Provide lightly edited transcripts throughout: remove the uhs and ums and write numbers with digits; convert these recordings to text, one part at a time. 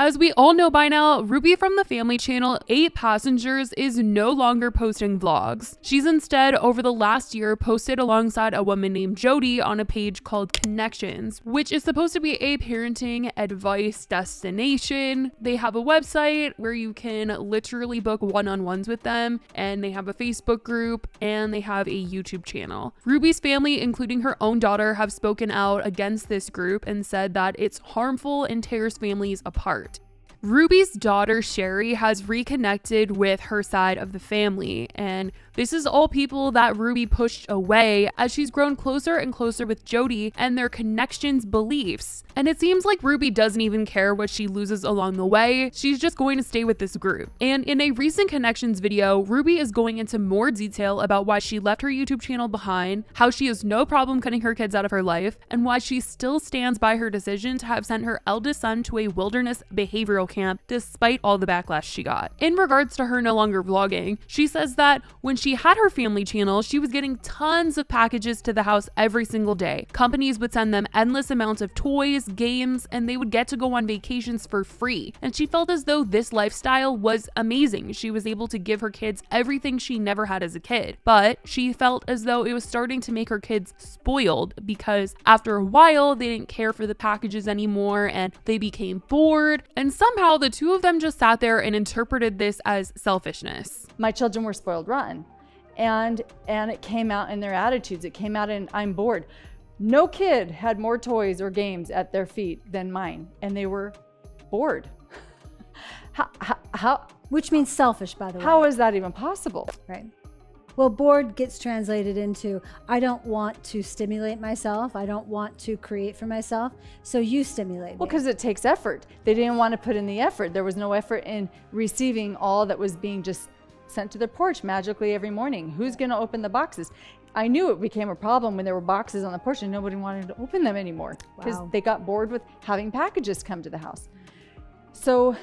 As we all know by now, Ruby from the family channel 8 Passengers is no longer posting vlogs. She's instead, over the last year, posted alongside a woman named Jody on a page called Connections, which is supposed to be a parenting advice destination. They have a website where you can literally book one-on-ones with them, and they have a Facebook group, and they have a YouTube channel. Ruby's family, including her own daughter, have spoken out against this group and said that it's harmful and tears families apart. Ruby's daughter, Sherry, has reconnected with her side of the family, and this is all people that Ruby pushed away as she's grown closer and closer with Jody and their connections beliefs. And it seems like Ruby doesn't even care what she loses along the way. She's just going to stay with this group. And in a recent Connections video, Ruby is going into more detail about why she left her YouTube channel behind, how she has no problem cutting her kids out of her life, and why she still stands by her decision to have sent her eldest son to a wilderness behavioral camp despite all the backlash she got. In regards to her no longer vlogging, she says that when she had her family channel, she was getting tons of packages to the house every single day. Companies would send them endless amounts of toys, games, and they would get to go on vacations for free. And she felt as though this lifestyle was amazing. She was able to give her kids everything she never had as a kid. But she felt as though it was starting to make her kids spoiled because after a while, they didn't care for the packages anymore and they became bored. And somehow the two of them just sat there and interpreted this as selfishness. My children were spoiled rotten. And it came out in their attitudes. It came out in, I'm bored. No kid had more toys or games at their feet than mine, and they were bored. How Which means selfish, by the way. How is that even possible? Right. Well, bored gets translated into, I don't want to stimulate myself. I don't want to create for myself. So you stimulate me. Well, because it takes effort. They didn't want to put in the effort. There was no effort in receiving all that was being just sent to their porch magically every morning. Who's going to open the boxes? I knew it became a problem when there were boxes on the porch and nobody wanted to open them anymore because they got bored with having packages come to the house. So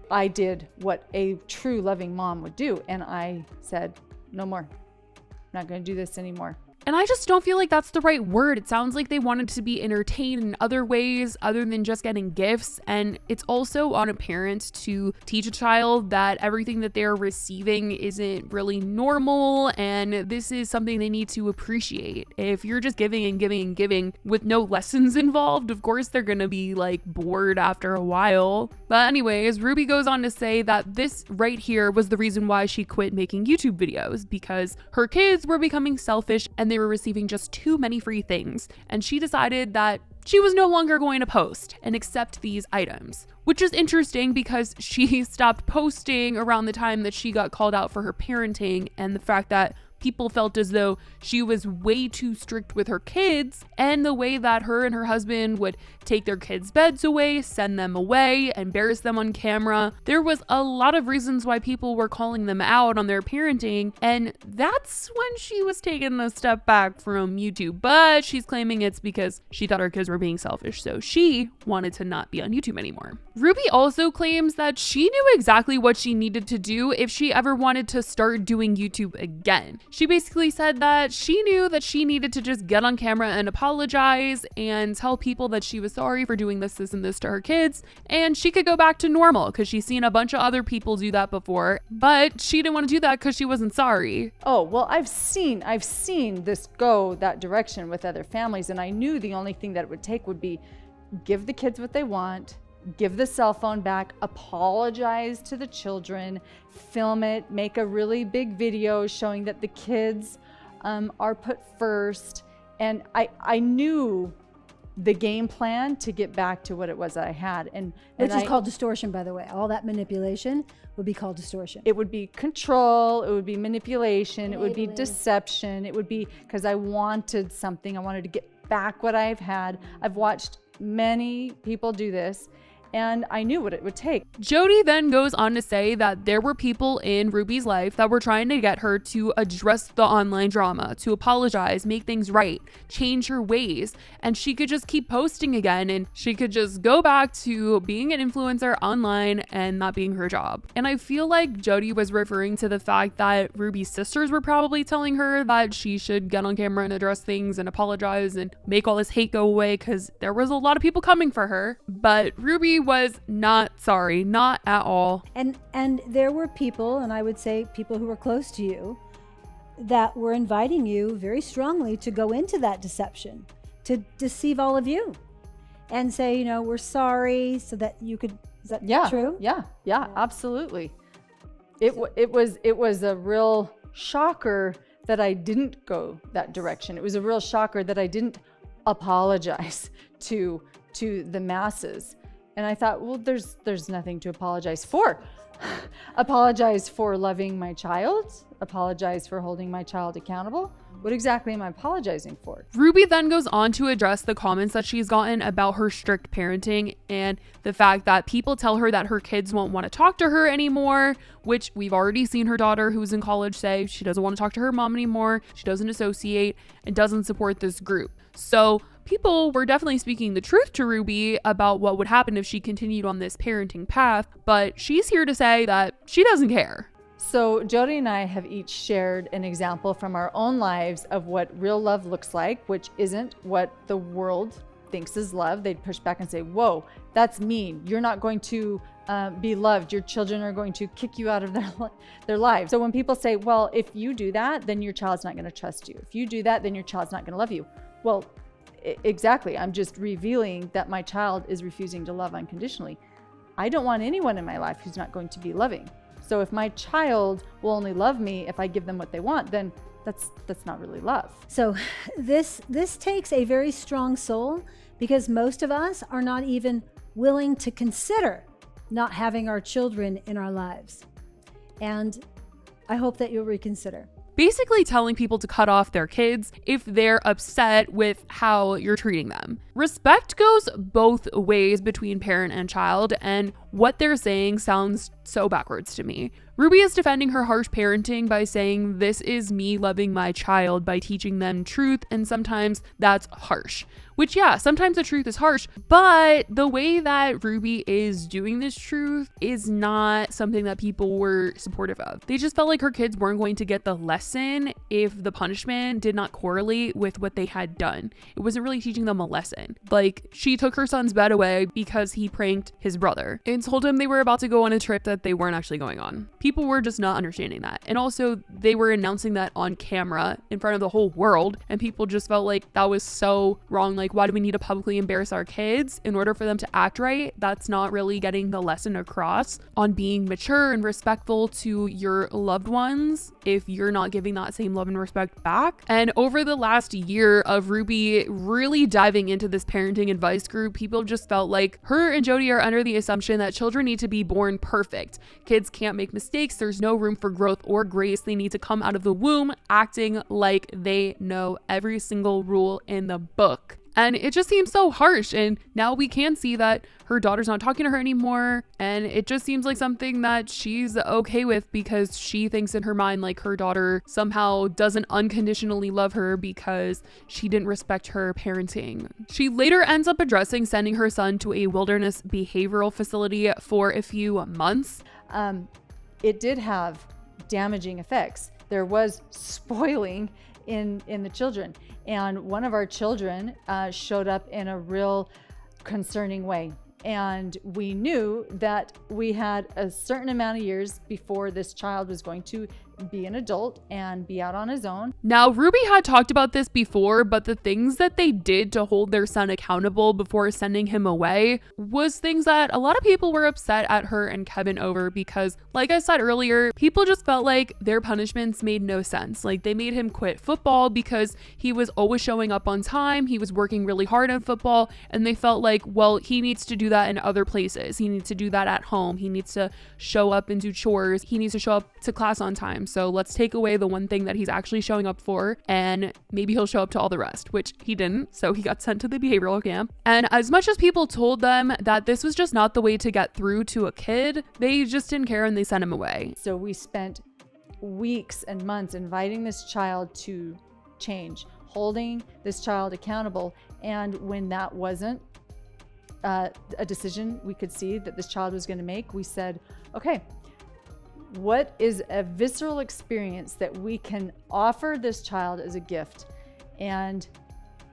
I did what a true loving mom would do. And I said, no more. I'm not going to do this anymore. And I just don't feel like that's the right word. It sounds like they wanted to be entertained in other ways other than just getting gifts. And it's also on a parent to teach a child that everything that they're receiving isn't really normal. And this is something they need to appreciate. If you're just giving and giving and giving with no lessons involved, of course they're going to be like bored after a while. But anyways, Ruby goes on to say that this right here was the reason why she quit making YouTube videos, because her kids were becoming selfish and they were receiving just too many free things, and she decided that she was no longer going to post and accept these items, which is interesting because she stopped posting around the time that she got called out for her parenting and the fact that people felt as though she was way too strict with her kids, and the way that her and her husband would take their kids' beds away, send them away, embarrass them on camera. There was a lot of reasons why people were calling them out on their parenting, and that's when she was taking a step back from YouTube. But she's claiming it's because she thought her kids were being selfish, so she wanted to not be on YouTube anymore. Ruby also claims that she knew exactly what she needed to do if she ever wanted to start doing YouTube again. She basically said that she knew that she needed to just get on camera and apologize and tell people that she was sorry for doing this, and this to her kids, and she could go back to normal because she's seen a bunch of other people do that before, but she didn't want to do that because she wasn't sorry. Oh, well, I've seen this go that direction with other families, and I knew the only thing that it would take would be give the kids what they want, give the cell phone back, apologize to the children, film it, make a really big video showing that the kids are put first. And I knew the game plan to get back to what it was that I had. Which is called distortion, by the way. All that manipulation would be called distortion. It would be control, it would be manipulation, it would be deception, it would be because I wanted something, I wanted to get back what I've had. I've watched many people do this, and I knew what it would take. Jody then goes on to say that there were people in Ruby's life that were trying to get her to address the online drama, to apologize, make things right, change her ways, and she could just keep posting again, and she could just go back to being an influencer online and not being her job. And I feel like Jody was referring to the fact that Ruby's sisters were probably telling her that she should get on camera and address things and apologize and make all this hate go away because there was a lot of people coming for her. But Ruby Ruby was not sorry, not at all. And there were people, and I would say people who were close to you, that were inviting you very strongly to go into that deception, to deceive all of you and say, we're sorry, so that you could, is that true? Yeah, absolutely. It was a real shocker that I didn't go that direction. It was a real shocker that I didn't apologize to the masses. And I thought, well, there's nothing to apologize for. Apologize for loving my child, apologize for holding my child accountable. What exactly am I apologizing for? Ruby then goes on to address the comments that she's gotten about her strict parenting and the fact that people tell her that her kids won't want to talk to her anymore, which we've already seen her daughter who's in college say she doesn't want to talk to her mom anymore, she doesn't associate, and doesn't support this group. So people were definitely speaking the truth to Ruby about what would happen if she continued on this parenting path, but she's here to say that she doesn't care. So Jody and I have each shared an example from our own lives of what real love looks like, which isn't what the world thinks is love. They'd push back and say, whoa, that's mean. You're not going to be loved. Your children are going to kick you out of their lives. So when people say, well, if you do that, then your child's not going to trust you. If you do that, then your child's not going to love you. Well, exactly. I'm just revealing that my child is refusing to love unconditionally. I don't want anyone in my life who's not going to be loving. So if my child will only love me if I give them what they want, then that's not really love. So this takes a very strong soul, because most of us are not even willing to consider not having our children in our lives. And I hope that you'll reconsider. Basically telling people to cut off their kids if they're upset with how you're treating them. Respect goes both ways between parent and child, and what they're saying sounds so backwards to me. Ruby is defending her harsh parenting by saying this is me loving my child by teaching them truth, and sometimes that's harsh. Which, yeah, sometimes the truth is harsh, but the way that Ruby is doing this truth is not something that people were supportive of. They just felt like her kids weren't going to get the lesson if the punishment did not correlate with what they had done. It wasn't really teaching them a lesson. Like, she took her son's bed away because he pranked his brother and told him they were about to go on a trip that they weren't actually going on. People were just not understanding that. And also, they were announcing that on camera in front of the whole world, and people just felt like that was so wrong. Like, why do we need to publicly embarrass our kids in order for them to act right? That's not really getting the lesson across on being mature and respectful to your loved ones if you're not giving that same love and respect back. And over the last year of Ruby really diving into this parenting advice group, people just felt like her and Jody are under the assumption that children need to be born perfect. Kids can't make mistakes. There's no room for growth or grace. They need to come out of the womb acting like they know every single rule in the book. And it just seems so harsh. And now we can see that her daughter's not talking to her anymore. And it just seems like something that she's okay with because she thinks in her mind like her daughter somehow doesn't unconditionally love her because she didn't respect her parenting. She later ends up addressing sending her son to a wilderness behavioral facility for a few months. It did have damaging effects. There was spoiling in the children. And one of our children showed up in a real concerning way. And we knew that we had a certain amount of years before this child was going to be an adult and be out on his own. Now, Ruby had talked about this before, but the things that they did to hold their son accountable before sending him away was things that a lot of people were upset at her and Kevin over because, like I said earlier, people just felt like their punishments made no sense. Like, they made him quit football because he was always showing up on time, he was working really hard on football, and they felt like, well, he needs to do that in other places. He needs to do that at home. He needs to show up and do chores. He needs to show up to class on time. So let's take away the one thing that he's actually showing up for, and maybe he'll show up to all the rest, which he didn't. So he got sent to the behavioral camp. And as much as people told them that this was just not the way to get through to a kid, they just didn't care and they sent him away. So we spent weeks and months inviting this child to change, holding this child accountable. And when that wasn't a decision we could see that this child was going to make, we said, okay, what is a visceral experience that we can offer this child as a gift? And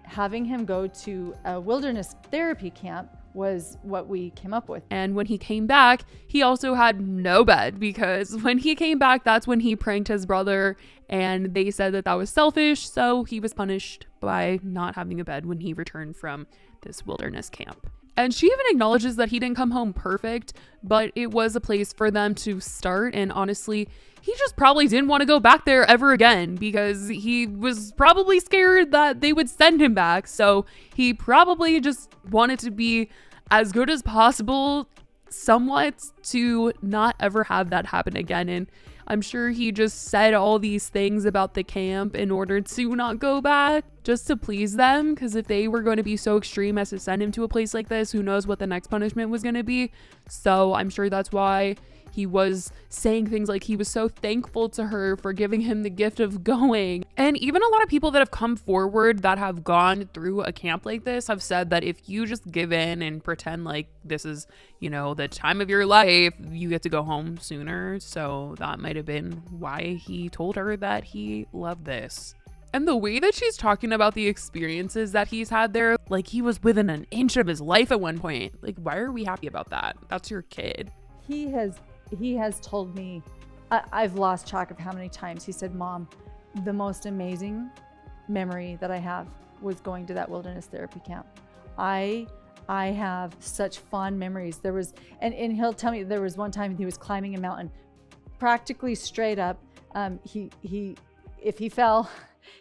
having him go to a wilderness therapy camp was what we came up with. And when he came back, he also had no bed, because when he came back, that's when he pranked his brother, and they said that that was selfish, so he was punished by not having a bed when he returned from this wilderness camp. And she even acknowledges that he didn't come home perfect, but it was a place for them to start. And honestly, he just probably didn't want to go back there ever again, because he was probably scared that they would send him back. So he probably just wanted to be as good as possible, somewhat, to not ever have that happen again. And I'm sure he just said all these things about the camp in order to not go back, just to please them, because if they were going to be so extreme as to send him to a place like this, who knows what the next punishment was going to be. So I'm sure that's why he was saying things like he was so thankful to her for giving him the gift of going. And even a lot of people that have come forward that have gone through a camp like this have said that if you just give in and pretend like this is, you know, the time of your life, you get to go home sooner. So that might have been why he told her that he loved this. And the way that she's talking about the experiences that he's had there, like he was within an inch of his life at one point. Like, why are we happy about that? That's your kid. He has told me, I've lost track of how many times he said, Mom, the most amazing memory that I have was going to that wilderness therapy camp. I have such fond memories. There was, and he'll tell me there was one time he was climbing a mountain, practically straight up. If he fell,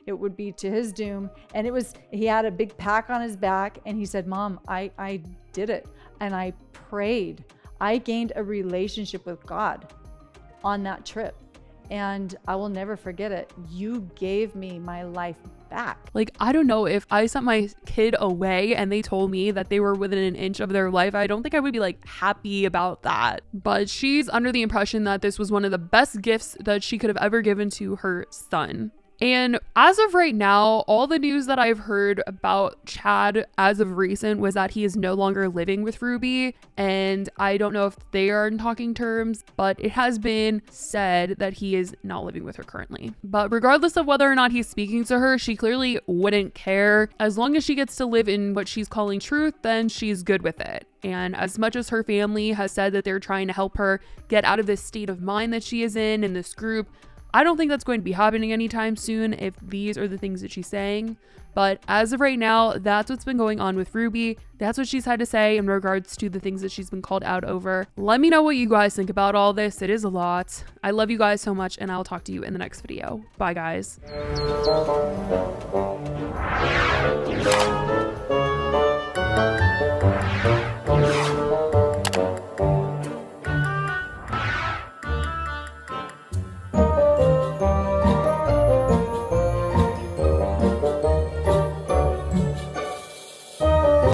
it would be to his doom. And he had a big pack on his back, and he said, Mom, I did it. And I prayed. I gained a relationship with God on that trip, and I will never forget it. You gave me my life back. Like, I don't know, if I sent my kid away and they told me that they were within an inch of their life, I don't think I would be like happy about that. But she's under the impression that this was one of the best gifts that she could have ever given to her son. And as of right now, all the news that I've heard about Chad as of recent was that he is no longer living with Ruby. And I don't know if they are in talking terms, but it has been said that he is not living with her currently. But regardless of whether or not he's speaking to her, she clearly wouldn't care. As long as she gets to live in what she's calling truth, then she's good with it. And as much as her family has said that they're trying to help her get out of this state of mind that she is in this group, I don't think that's going to be happening anytime soon if these are the things that she's saying. But as of right now, that's what's been going on with Ruby. That's what she's had to say in regards to the things that she's been called out over. Let me know what you guys think about all this. It is a lot. I love you guys so much, and I'll talk to you in the next video. Bye, guys.